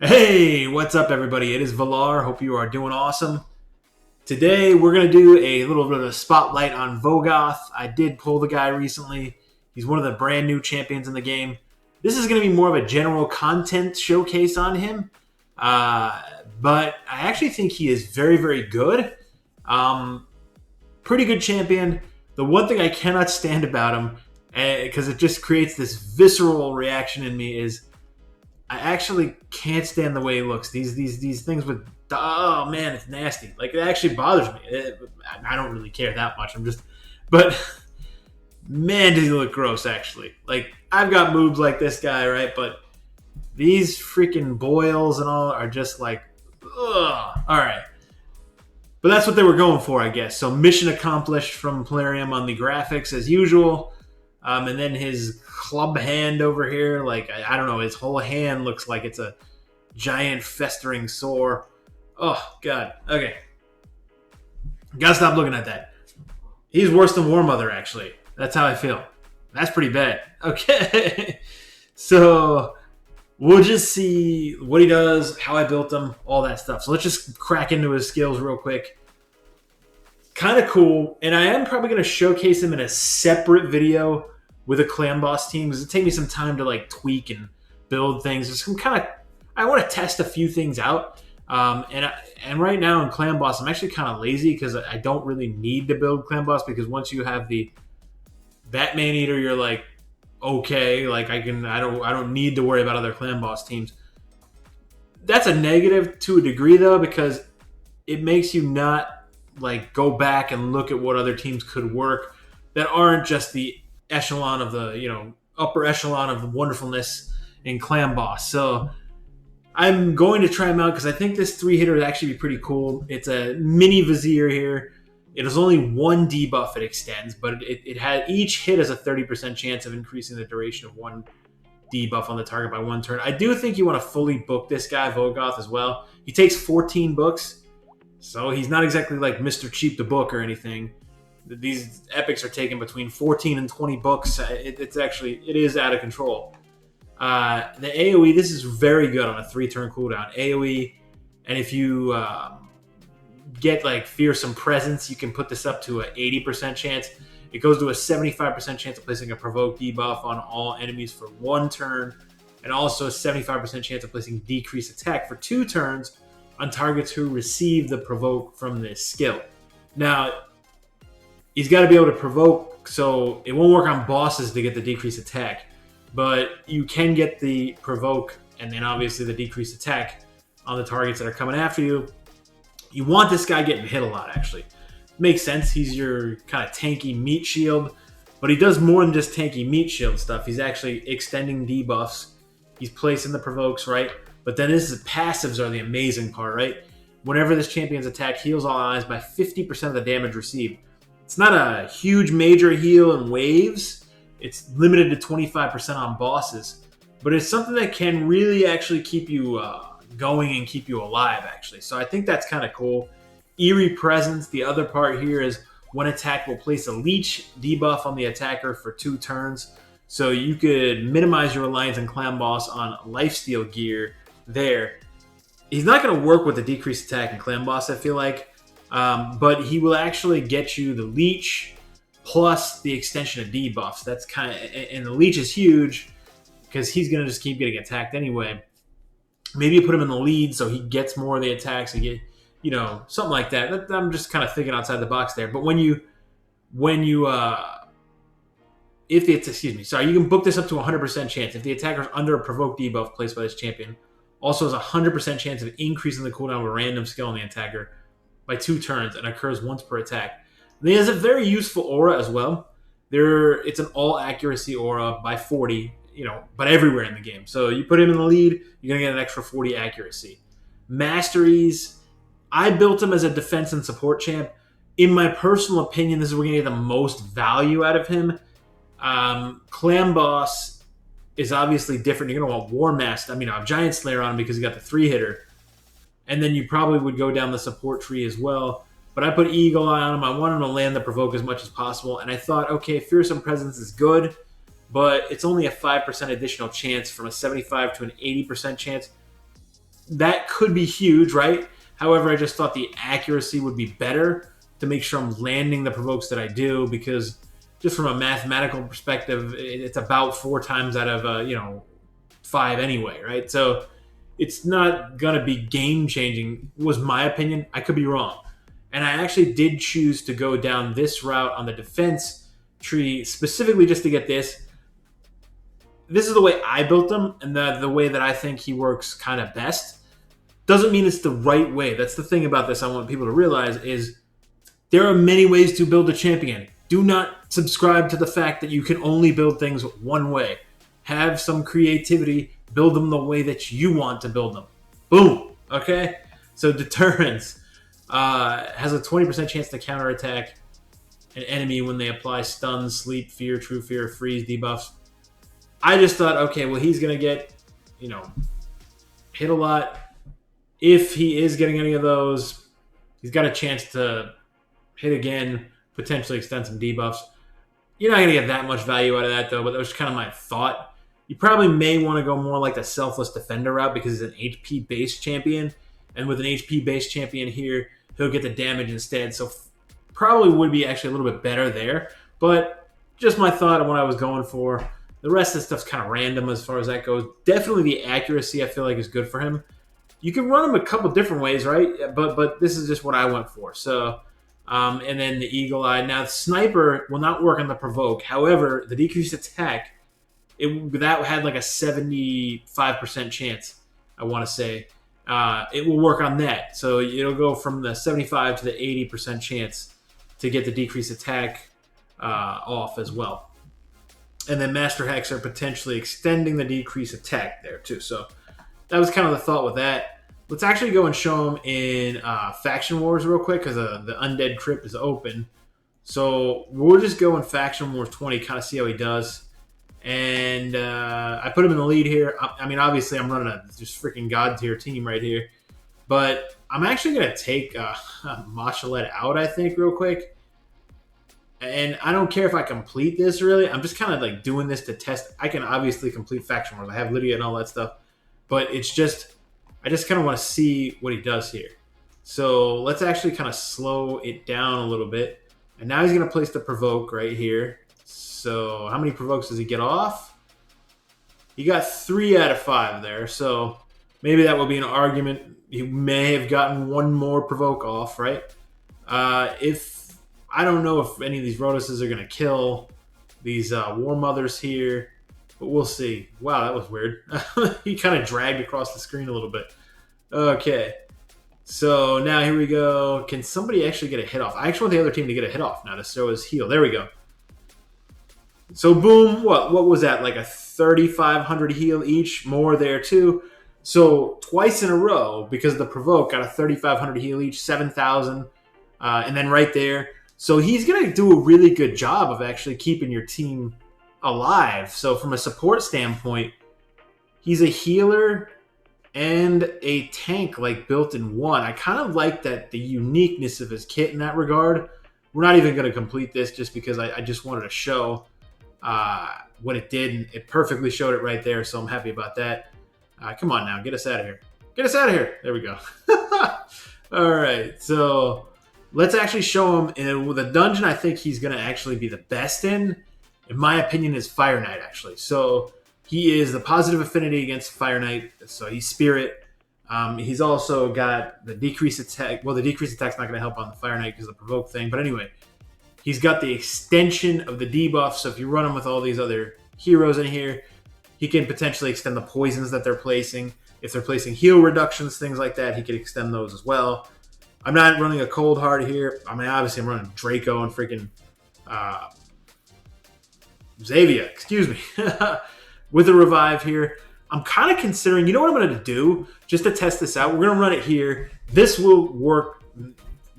Hey, what's up, everybody? It is Valar. Hope you are doing awesome. Today, we're going to do a little bit of a spotlight on Vogoth. I did pull the guy recently. He's one of the brand new champions in the game. This is going to be more of a general content showcase on him. But I actually think he is very, very good. Pretty good champion. The one thing I cannot stand about him, because it just creates this visceral reaction in me, is I actually can't stand the way he looks. These things with, oh man, it's nasty. Like, it actually bothers me. I don't really care that much. But man, does he look gross, actually. Like, I've got moves like this guy, right? But these freaking boils and all are just like, ugh. All right. But that's what they were going for, I guess. So mission accomplished from Plarium on the graphics as usual. And then his club hand over here, like, I don't know, his whole hand looks like it's a giant festering sore. Oh, God. Okay. Gotta stop looking at that. He's worse than War Mother, actually. That's how I feel. That's pretty bad. Okay. So we'll just see what he does, how I built him, all that stuff. So let's just crack into his skills real quick. Kind of cool. And I am probably going to showcase him in a separate video with a clan boss team, because it take me some time to like tweak and build things. There's some kind of, I want to test a few things out. And right now in clan boss, I'm actually kind of lazy because I don't really need to build clan boss, because once you have the Batman Eater, you're like, okay, like I don't need to worry about other clan boss teams. That's a negative to a degree though, because it makes you not like go back and look at what other teams could work that aren't just the echelon of the, upper echelon of wonderfulness in clan boss. So I'm going to try him out because I think this 3-hitter would actually be pretty cool. It's a mini Vizier here. It is only one debuff it extends, but it had each hit has a 30% chance of increasing the duration of one debuff on the target by one turn. I do think you want to fully book this guy, Vogoth, as well. He takes 14 books, so he's not exactly like Mr. Cheap to book or anything. These epics are taking between 14 and 20 books. It is out of control. The AoE, this is very good on a 3-turn cooldown. AoE, and if you get like Fearsome Presence, you can put this up to an 80% chance. It goes to a 75% chance of placing a provoke debuff on all enemies for 1 turn, and also a 75% chance of placing decreased attack for 2 turns on targets who receive the provoke from this skill. Now, he's got to be able to provoke, so it won't work on bosses to get the decreased attack, but you can get the provoke and then obviously the decreased attack on the targets that are coming after you. You want this guy getting hit a lot, actually. Makes sense. He's your kind of tanky meat shield, but he does more than just tanky meat shield stuff. He's actually extending debuffs. He's placing the provokes, right? But then his passives are the amazing part, right? Whenever this champion's attack heals all allies by 50% of the damage received. It's not a huge major heal in waves. It's limited to 25% on bosses, but it's something that can really actually keep you going and keep you alive, actually. So I think that's kind of cool. Eerie Presence, the other part here is one attack will place a leech debuff on the attacker for 2 turns. So you could minimize your reliance on clan boss on lifesteal gear there. He's not going to work with the decreased attack in clan boss, I feel like, but he will actually get you the leech plus the extension of debuffs. That's kind of, and the leech is huge because he's going to just keep getting attacked anyway. Maybe you put him in the lead so he gets more of the attacks and get, something like that. I'm just kind of thinking outside the box there. But you can book this up to 100% chance. If the attacker's under a provoke debuff placed by this champion, also has a 100% chance of increasing the cooldown of a random skill on the attacker by 2 turns and occurs once per attack. And he has a very useful aura as well. It's an all accuracy aura by 40, but everywhere in the game. So you put him in the lead, you're going to get an extra 40 accuracy. Masteries, I built him as a defense and support champ. In my personal opinion, this is where we're going to get the most value out of him. Clan Boss is obviously different. You're going to want War Master. Giant Slayer on him because he got the 3-hitter. And then you probably would go down the support tree as well. But I put Eagle Eye on him. I want him to land the provoke as much as possible. And I thought, okay, Fearsome Presence is good. but it's only a 5% additional chance from a 75 to an 80% chance. That could be huge, right? However, I just thought the accuracy would be better to make sure I'm landing the provokes that I do, because just from a mathematical perspective, it's about 4 times out of 5 anyway, right? So it's not gonna be game changing. Was my opinion. I could be wrong, and I actually did choose to go down this route on the defense tree specifically just to get this. This is the way I built them, and the way that I think he works kind of best. Doesn't mean it's the right way. That's the thing about this I want people to realize is there are many ways to build a champion. Do not subscribe to the fact that you can only build things one way. Have some creativity. Build them the way that you want to build them. Boom. Okay? So deterrence has a 20% chance to counterattack an enemy when they apply stun, sleep, fear, true fear, freeze, debuffs. I just thought, okay, well, he's going to get, hit a lot. If he is getting any of those, he's got a chance to hit again, potentially extend some debuffs. You're not going to get that much value out of that, though, but that was kind of my thought. You probably may want to go more like the Selfless Defender route because he's an HP-based champion, and with an HP-based champion here, he'll get the damage instead, so probably would be actually a little bit better there, but just my thought on what I was going for. The rest of the stuff's kind of random as far as that goes. Definitely the accuracy I feel like is good for him. You can run him a couple different ways, right? But this is just what I went for. So, and then the Eagle Eye. Now, the Sniper will not work on the Provoke. However, the decreased attack, that had like a 75% chance, I want to say. It will work on that. So it'll go from the 75 to the 80% chance to get the decreased attack off as well. And then Master Hacks are potentially extending the decreased attack there too. So that was kind of the thought with that. Let's actually go and show them in Faction Wars real quick because the Undead Crypt is open. So we'll just go in Faction Wars 20, kind of see how he does. And I put him in the lead here. I mean, obviously, I'm running a just freaking god tier team right here. But I'm actually going to take Machelet out, I think, real quick. And I don't care if I complete this, really. I'm just kind of like doing this to test. I can obviously complete Faction Wars. I have Lydia and all that stuff. But it's just, I just kind of want to see what he does here. So let's actually kind of slow it down a little bit. And now he's going to place the Provoke right here. So how many Provokes does he get off? He got 3 out of 5 there. So maybe that will be an argument. He may have gotten 1 more Provoke off, right? I don't know if any of these Rhoduses are going to kill these War Mothers here. But we'll see. Wow, that was weird. He kind of dragged across the screen a little bit. Okay. So now here we go. Can somebody actually get a hit off? I actually want the other team to get a hit off now to show his heal. There we go. So boom. What was that? Like a 3,500 heal each. More there too. So twice in a row, because the Provoke got a 3,500 heal each. 7,000. And then right there. So he's going to do a really good job of actually keeping your team alive. So from a support standpoint, he's a healer and a tank like built in one. I kind of like that, the uniqueness of his kit in that regard. We're not even going to complete this just because I just wanted to show what it did, and it perfectly showed it right there, so I'm happy about that. Come on now, get us out of here. Get us out of here. There we go. All right, so let's actually show him in the dungeon I think he's going to actually be the best in my opinion, is Fire Knight, actually. So he is the positive affinity against Fire Knight, so he's Spirit. He's also got the decreased attack. Well, the decreased attack's not going to help on the Fire Knight because of the Provoke thing. But anyway, he's got the extension of the debuff. So if you run him with all these other heroes in here, he can potentially extend the poisons that they're placing. If they're placing heal reductions, things like that, he can extend those as well. I'm not running a Cold Heart here. I mean, obviously I'm running Draco and freaking Xavier, excuse me, with a Revive here. I'm kind of considering, you know what I'm going to do just to test this out? We're going to run it here. This will work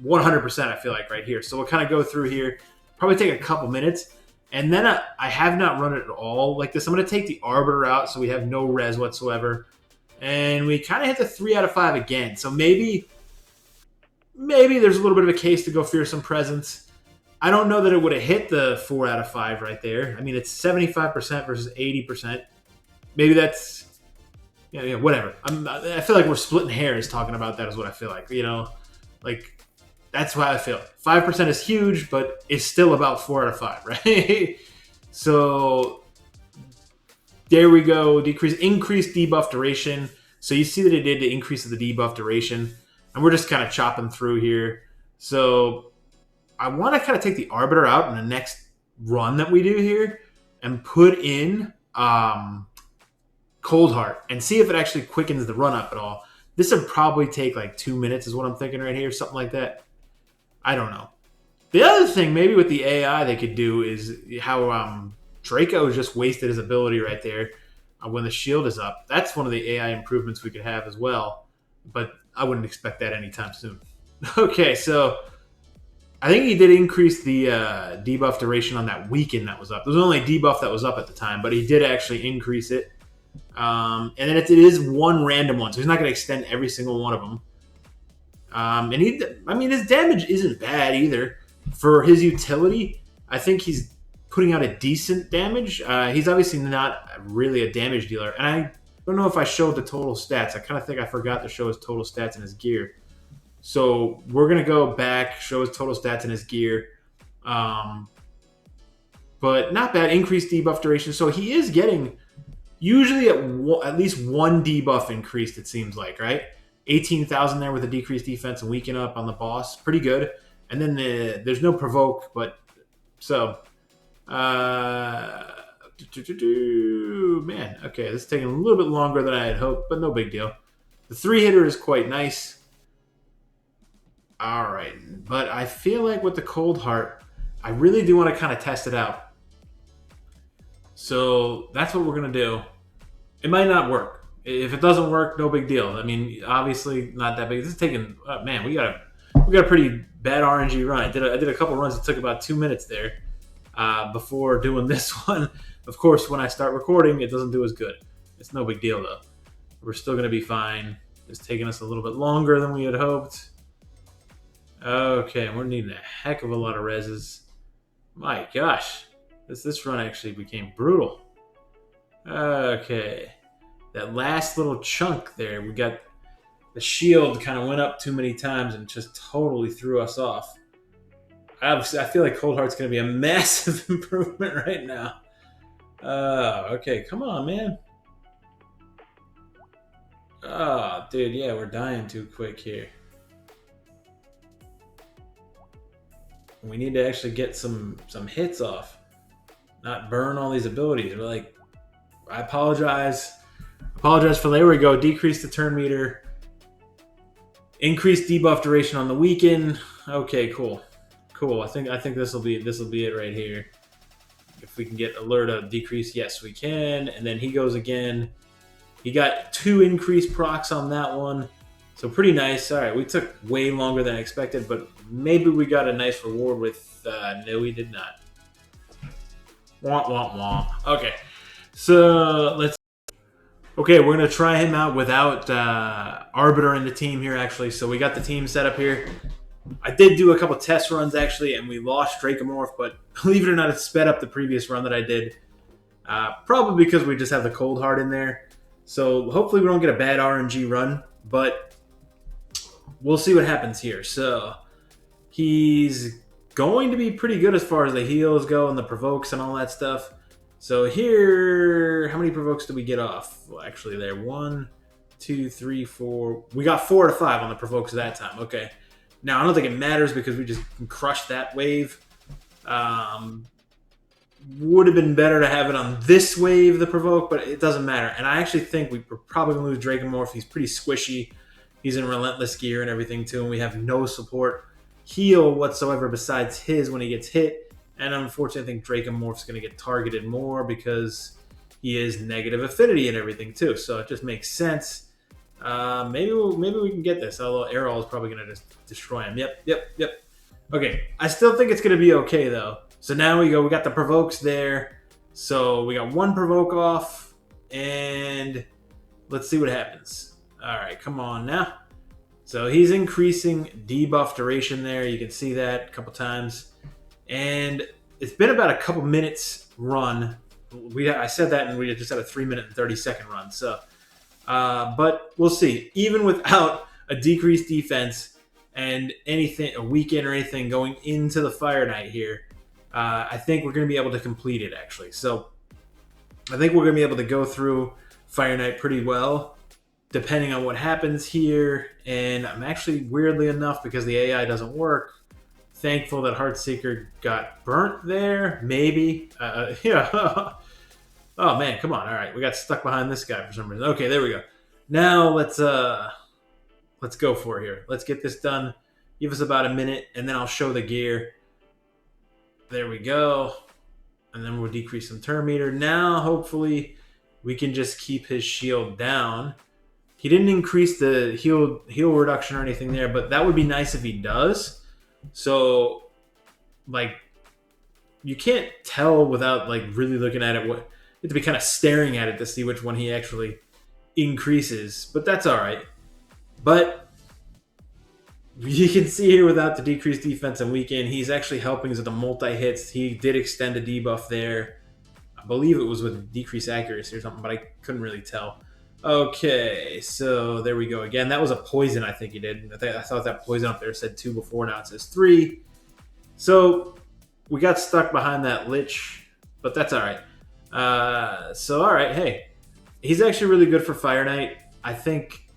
100%, I feel like, right here. So we'll kind of go through here, probably take a couple minutes. And then I have not run it at all like this. I'm going to take the Arbiter out so we have no res whatsoever. And we kind of hit the 3 out of 5 again. So maybe there's a little bit of a case to go Fearsome Presence. I don't know that it would have hit the 4 out of 5 right there. I mean, it's 75% versus 80%. Maybe that's whatever. I feel like we're splitting hairs talking about that is what I feel like. Like that's why I feel 5% is huge, but it's still about 4 out of 5, right? So there we go. Increased debuff duration. So you see that it did the increase of the debuff duration, and we're just kind of chopping through here. So I want to kind of take the Arbiter out in the next run that we do here and put in Cold Heart and see if it actually quickens the run up at all. This would probably take like 2 minutes is what I'm thinking right here, something like that. I don't know. The other thing maybe with the AI they could do is how Draco just wasted his ability right there when the shield is up. That's one of the AI improvements we could have as well, but I wouldn't expect that anytime soon. Okay, so I think he did increase the debuff duration on that weaken that was up. There was only a debuff that was up at the time, but he did actually increase it. And then it is one random one, so he's not going to extend every single one of them. And his damage isn't bad either. For his utility, I think he's putting out a decent damage. He's obviously not really a damage dealer. And I don't know if I showed the total stats. I kind of think I forgot to show his total stats in his gear. So we're going to go back, show his total stats in his gear. But not bad. Increased debuff duration. So he is getting usually at least one debuff increased, it seems like, right? 18,000 there with a decreased defense and weaken up on the boss. Pretty good. And then there's no provoke, but so man, okay, this is taking a little bit longer than I had hoped, but no big deal. The 3-hitter is quite nice. All right, but I feel like with the Cold Heart, I really do want to kind of test it out. So that's what we're gonna do. It might not work. If it doesn't work, no big deal. I mean, obviously not that big. This is taking. Man, we got a pretty bad RNG run. I did a couple runs that took about 2 minutes there before doing this one. Of course, when I start recording, it doesn't do as good. It's no big deal though. We're still gonna be fine. It's taking us a little bit longer than we had hoped. Okay, we're needing a heck of a lot of reses. My gosh, this run actually became brutal. Okay. That last little chunk there, we got the shield kind of went up too many times and just totally threw us off. I feel like Cold Heart's going to be a massive improvement right now. Okay, come on, man. Oh, dude, yeah, we're dying too quick here. We need to actually get some hits off, not burn all these abilities. We're like, I apologize. For there we go. Decrease the turn meter. Increase debuff duration on the weaken. Okay, cool. I think this will be it right here. If we can get alert of decrease, yes we can. And then he goes again. He got 2 increased procs on that one. So pretty nice. All right, we took way longer than I expected, but maybe we got a nice reward with. No, we did not. Wah wah wah. Okay, so let's. Okay, we're going to try him out without Arbiter in the team here, actually. So we got the team set up here. I did do a couple test runs, actually, and we lost Dracomorph, but believe it or not, it sped up the previous run that I did. Probably because we just have the Cold Heart in there. So hopefully we don't get a bad RNG run, but we'll see what happens here. So he's going to be pretty good as far as the heals go and the provokes and all that stuff. So here, how many provokes do we get off? Well, actually, there 1, 2, 3, 4. We got 4 to 5 on the provokes that time. Okay. Now I don't think it matters because we just crushed that wave. Would have been better to have it on this wave, the provoke, but it doesn't matter. And I actually think we're probably gonna lose Dracomorph. He's pretty squishy. He's in relentless gear and everything too, and we have no support heal whatsoever besides his when he gets hit. And unfortunately, I think Dracomorph's going to get targeted more because he is negative affinity and everything too. So it just makes sense. Maybe we can get this. Although Aerol is probably going to just destroy him. Yep. Okay, I still think it's going to be okay though. So now we got the provokes there. So we got 1 provoke off, and let's see what happens. All right, come on now. So he's increasing debuff duration there. You can see that a couple times. And it's been about a couple minutes run. I said that, and we just had a 3 minute and 30 second run. So, but we'll see. Even without a decreased defense and anything, a weekend or anything going into the Fire Night here, I think we're going to be able to complete it actually. So, I think we're going to be able to go through Fire Night pretty well, depending on what happens here. And I'm actually, weirdly enough, because the AI doesn't work, thankful that Heartseeker got burnt there. Maybe. Yeah. Oh man, come on. All right, we got stuck behind this guy for some reason. Okay, there we go. Now let's go for it here. Let's get this done. Give us about a minute, and then I'll show the gear. There we go. And then we'll decrease some turn meter. Now, hopefully, we can just keep his shield down. He didn't increase the heal reduction or anything there, but that would be nice if he does. So, like, you can't tell without, like, really looking at it. You have to be kind of staring at it to see which one he actually increases. But that's all right. But you can see here without the decreased defense and weekend, he's actually helping us with the multi-hits. He did extend a debuff there. I believe it was with decreased accuracy or something, but I couldn't really tell. Okay, so there we go again. That was a poison, I think he did. I thought that poison up there said 2 before. Now it says 3. So we got stuck behind that Lich, but that's all right. All right, hey. He's actually really good for Fire Knight. I think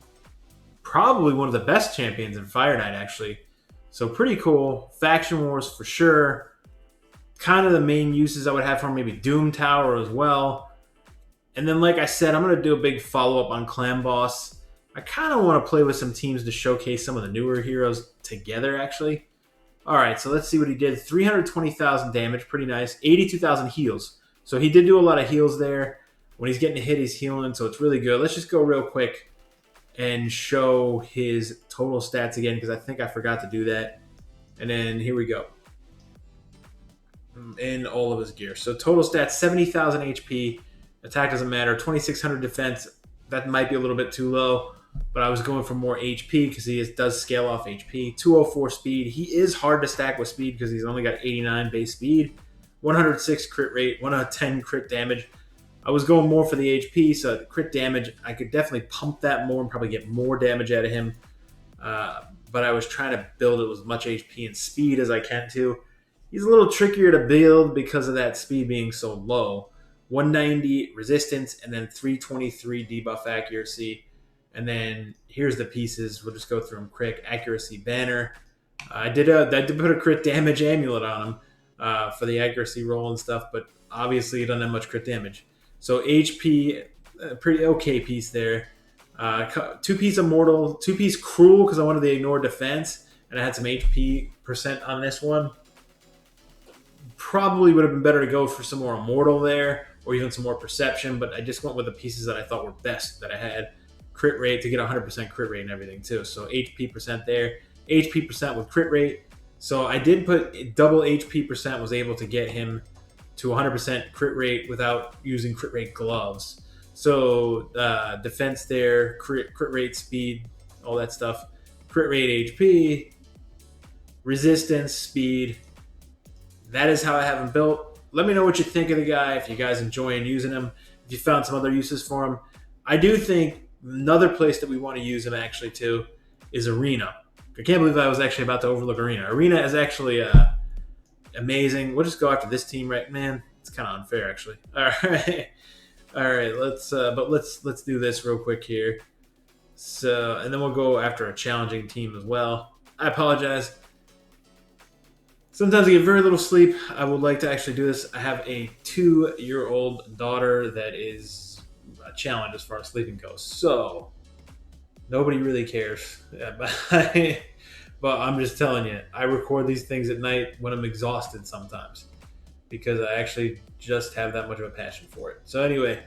probably one of the best champions in Fire Knight, actually. So pretty cool. Faction Wars for sure. Kind of the main uses I would have for him, maybe Doom Tower as well. And then, like I said, I'm going to do a big follow-up on Clan Boss. I kind of want to play with some teams to showcase some of the newer heroes together, actually. All right, so let's see what he did. 320,000 damage, pretty nice. 82,000 heals. So he did do a lot of heals there. When he's getting a hit, he's healing, so it's really good. Let's just go real quick and show his total stats again, because I think I forgot to do that. And then here we go. In all of his gear. So total stats, 70,000 HP. Attack doesn't matter. 2,600 defense. That might be a little bit too low, but I was going for more HP because he does scale off HP. 204 speed. He is hard to stack with speed because he's only got 89 base speed. 106 crit rate. 110 crit damage. I was going more for the HP, so the crit damage, I could definitely pump that more and probably get more damage out of him. But I was trying to build it with as much HP and speed as I can too. He's a little trickier to build because of that speed being so low. 190 resistance, and then 323 debuff accuracy. And then here's the pieces. We'll just go through them quick. Accuracy banner. I did put a crit damage amulet on him for the accuracy roll and stuff, but obviously he doesn't have much crit damage. So HP, pretty okay piece there. 2-piece immortal, 2-piece cruel because I wanted to ignore defense, and I had some HP percent on this one. Probably would have been better to go for some more immortal there, or even some more perception, but I just went with the pieces that I thought were best that I had. Crit rate to get 100% crit rate and everything too. So HP percent there, HP percent with crit rate. So I did put double HP percent, was able to get him to 100% crit rate without using crit rate gloves. So defense there, crit rate, speed, all that stuff. Crit rate, HP, resistance, speed. That is how I have him built. Let me know what you think of the guy, if you guys enjoying using him, if you found some other uses for him. I do think another place that we want to use him actually too is Arena. I can't believe I was actually about to overlook Arena. Arena is actually amazing. We'll just go after this team, right? Man, it's kind of unfair actually. All right. Let's do this real quick here. So, and then we'll go after a challenging team as well. I apologize. Sometimes I get very little sleep. I would like to actually do this. I have a 2-year-old daughter that is a challenge as far as sleeping goes. So nobody really cares. Yeah, but I'm just telling you, I record these things at night when I'm exhausted sometimes because I actually just have that much of a passion for it. So anyway,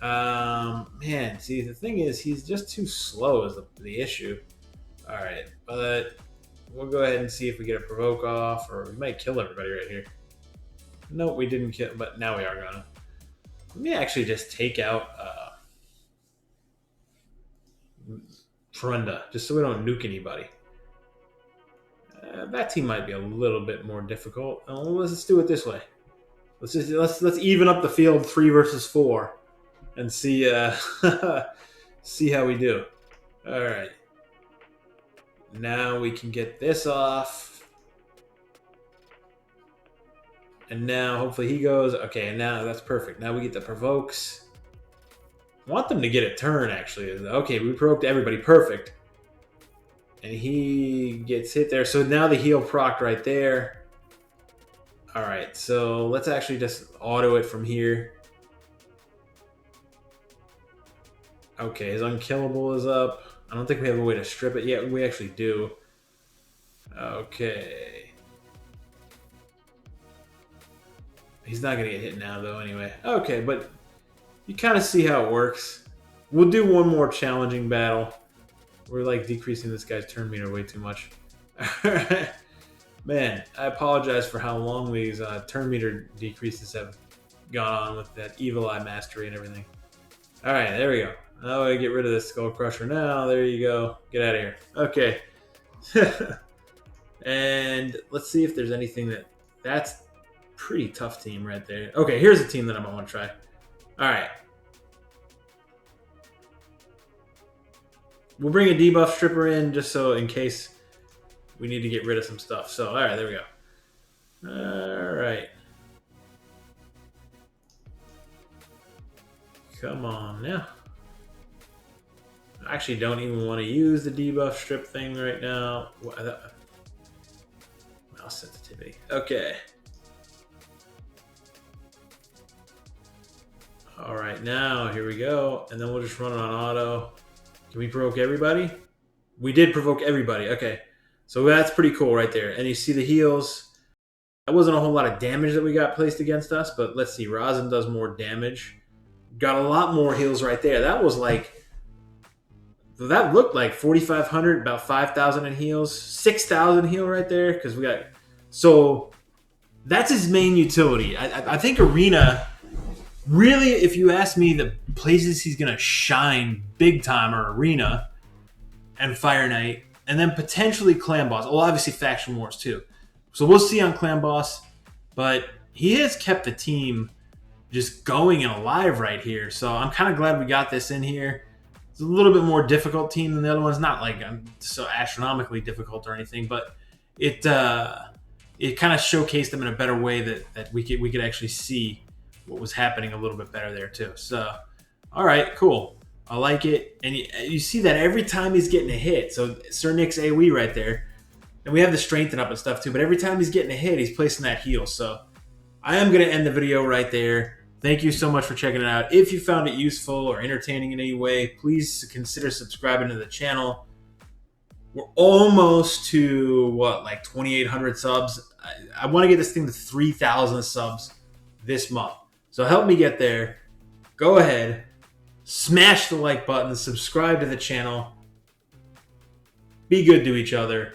man, see, the thing is, he's just too slow is the issue. All right, but we'll go ahead and see if we get a provoke off, or we might kill everybody right here. No, we didn't kill, but now we are gonna. Let me actually just take out Frenda, just so we don't nuke anybody. That team might be a little bit more difficult. Let's do it this way. Let's even up the field 3 versus 4, and see see how we do. All right. Now we can get this off, and now hopefully he goes. Okay, and now that's perfect. Now we get the provokes. I want them to get a turn, actually. Okay, we provoked everybody. Perfect. And he gets hit there. So now the heal proc right there. All right, so let's actually just auto it from here. Okay, his unkillable is up. I don't think we have a way to strip it yet. We actually do. Okay. He's not going to get hit now, though, anyway. Okay, but you kind of see how it works. We'll do one more challenging battle. We're like decreasing this guy's turn meter way too much. Man, I apologize for how long these turn meter decreases have gone on with that Evil Eye Mastery and everything. Alright, there we go. Now I get rid of this Skull Crusher now. There you go. Get out of here. Okay. And let's see if there's anything that's pretty tough team right there. Okay, here's a team that I might want to try. Alright. We'll bring a debuff stripper in just so in case we need to get rid of some stuff. So, alright, there we go. Alright. Come on now. I actually don't even want to use the debuff strip thing right now. Mouse sensitivity. Okay. Alright, now here we go. And then we'll just run it on auto. Can we provoke everybody? We did provoke everybody. Okay. So that's pretty cool right there. And you see the heals. That wasn't a whole lot of damage that we got placed against us, but let's see. Rosin does more damage. Got a lot more heals right there. That was like... That looked like 4,500, about 5,000 in heals. 6,000 heal right there because we got... So that's his main utility. I think Arena... Really, if you ask me, the places he's going to shine big time are Arena and Fire Knight, and then potentially Clan Boss. Well, obviously Faction Wars too. So we'll see on Clan Boss, but he has kept the team just going and alive right here. So I'm kind of glad we got this in here. It's a little bit more difficult team than the other ones. Not like so astronomically difficult or anything, but it kind of showcased them in a better way that we could actually see what was happening a little bit better there too. So, all right, cool. I like it. And you see that every time he's getting a hit. So Sir Nick's AoE right there. And we have the strengthen up and stuff too. But every time he's getting a hit, he's placing that heal. So I am going to end the video right there. Thank you so much for checking it out. If you found it useful or entertaining in any way, please consider subscribing to the channel. We're almost to, what, like 2,800 subs? I want to get this thing to 3,000 subs this month. So help me get there. Go ahead, smash the like button, subscribe to the channel. Be good to each other.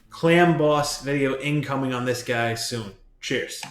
Clan Boss video incoming on this guy soon. Cheers.